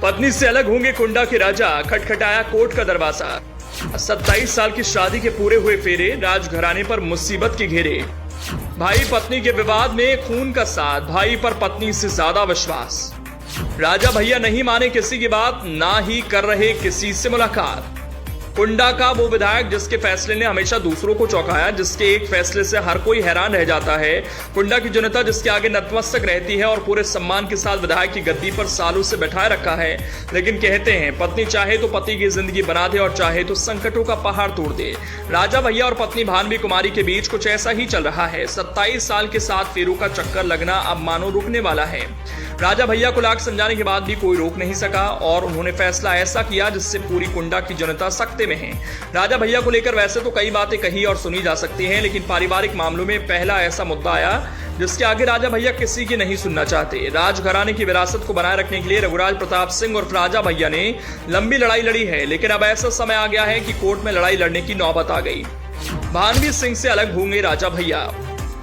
पत्नी से अलग होंगे कुंडा के राजा, खटखटाया कोर्ट का दरवाजा। 27 साल की शादी के पूरे हुए फेरे, राजघराने पर मुसीबत के घेरे। भाई पत्नी के विवाद में खून का साथ, भाई पर पत्नी से ज्यादा विश्वास। राजा भैया नहीं माने किसी की बात, ना ही कर रहे किसी से मुलाकात। कुंडा का वो विधायक जिसके फैसले ने हमेशा दूसरों को चौंकाया, जिसके एक फैसले से हर कोई हैरान रह जाता है। कुंडा की जनता जिसके आगे नतमस्तक रहती है और पूरे सम्मान के साथ विधायक की गद्दी पर सालों से बैठाए रखा है। लेकिन कहते हैं पत्नी चाहे तो पति की जिंदगी बना दे और चाहे तो संकटों का पहाड़ तोड़ दे। राजा भैया और पत्नी भानवी कुमारी के बीच कुछ ऐसा ही चल रहा है। 27 साल के साथ फेरों का चक्कर लगना अब मानो रुकने वाला है। राजा भैया को लाख समझाने के बाद भी कोई रोक नहीं सका और उन्होंने फैसला ऐसा किया जिससे पूरी कुंडा की जनता सख्ते में है। राजा भैया को लेकर वैसे तो कई बातें कही और सुनी जा सकती हैं, लेकिन पारिवारिक मामलों में पहला ऐसा मुद्दा आया जिसके आगे राजा भैया किसी की नहीं सुनना चाहते। राजघराने की विरासत को बनाए रखने के लिए रघुराज प्रताप सिंह और राजा भैया ने लंबी लड़ाई लड़ी है, लेकिन अब ऐसा समय आ गया है कि कोर्ट में लड़ाई लड़ने की नौबत आ गई। भानवी सिंह से अलग होंगे राजा भैया।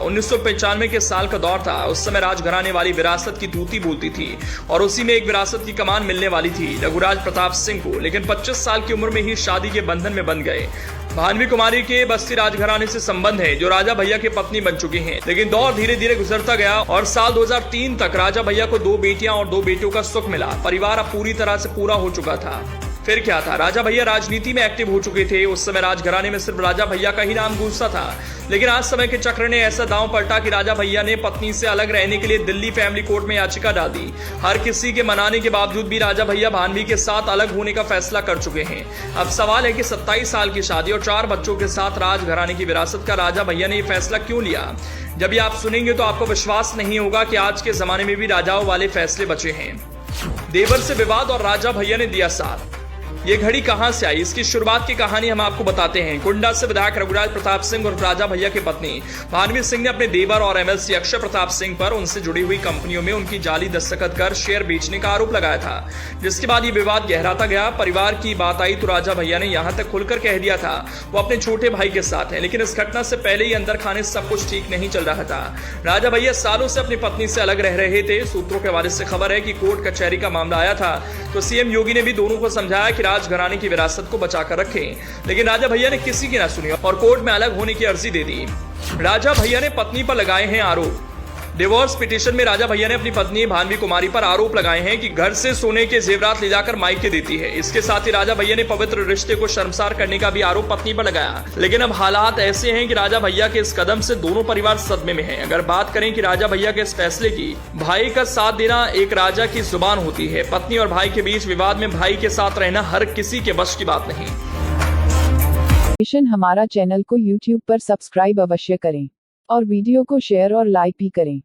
1995 के साल का दौर था। उस समय राजघराने वाली विरासत की तूती बोलती थी और उसी में एक विरासत की कमान मिलने वाली थी रघुराज प्रताप सिंह को, लेकिन 25 साल की उम्र में ही शादी के बंधन में बंध गए। भानवी कुमारी के बस्ती राजघराने से संबंध है जो राजा भैया के पत्नी बन चुके हैं, लेकिन दौर धीरे धीरे गुजरता गया और साल 2003 तक राजा भैया को 2 बेटियां और 2 बेटों का सुख मिला। परिवार अब पूरी तरह से पूरा हो चुका था। फिर क्या था, राजा भैया राजनीति में एक्टिव हो चुके थे। उस समय राजघराने में सिर्फ राजा भैया का ही नाम गूंजता था, लेकिन आज समय के चक्र ने ऐसा दांव पलटा कि राजा भैया ने पत्नी से अलग रहने के लिए दिल्ली फैमिली कोर्ट में याचिका डाल दी। हर किसी के मनाने के बावजूद भी राजा भैया भानवी के साथ अलग होने का फैसला कर चुके हैं। अब सवाल है कि 27 साल की शादी और 4 बच्चों के साथ राजघराने की विरासत का राजा भैया ने यह फैसला क्यों लिया। जब ये आप सुनेंगे तो आपको विश्वास नहीं होगा कि आज के जमाने में भी राजाओं वाले फैसले बचे हैं। देवर से विवाद और राजा भैया ने दिया साथ। ये घड़ी कहां से आई, इसकी शुरुआत की कहानी हम आपको बताते हैं। कुंडा से विधायक रघुराज प्रताप सिंह और राजा भैया की पत्नी भानवी सिंह ने अपने देवर और एमएलसी अक्षय प्रताप सिंह पर उनसे जुड़ी हुई कंपनियों में उनकी जाली दस्तखत कर शेयर बेचने का आरोप लगाया था, जिसके बाद ये विवाद गहराता गया। परिवार की बात आई तो राजा भैया ने यहां तक खुलकर कह दिया था वो अपने छोटे भाई के साथ है, लेकिन इस घटना से पहले ही अंदर खाने सब कुछ ठीक नहीं चल रहा था। राजा भैया सालों से अपनी पत्नी से अलग रह रहे थे। सूत्रों के हवाले से खबर है कि कोर्ट कचहरी का मामला आया था तो सीएम योगी ने भी दोनों को समझाया कि राजघराने की विरासत को बचाकर रखें, लेकिन राजा भैया ने किसी की ना सुनी और कोर्ट में अलग होने की अर्जी दे दी। राजा भैया ने पत्नी पर लगाए हैं आरोप। डिवोर्स पिटीशन में राजा भैया ने अपनी पत्नी भानवी कुमारी पर आरोप लगाए हैं कि घर से सोने के जेवरात ले जाकर मायके देती है। इसके साथ ही राजा भैया ने पवित्र रिश्ते को शर्मसार करने का भी आरोप पत्नी पर लगाया। लेकिन अब हालात ऐसे हैं कि राजा भैया के इस कदम से दोनों परिवार सदमे में हैं। अगर बात करें कि राजा भैया के इस फैसले की, भाई का साथ देना एक राजा की जुबान होती है। पत्नी और भाई के बीच विवाद में भाई के साथ रहना हर किसी के बस की बात नहीं। हमारा चैनल को YouTube पर सब्सक्राइब अवश्य करें और वीडियो को शेयर और लाइक भी करें।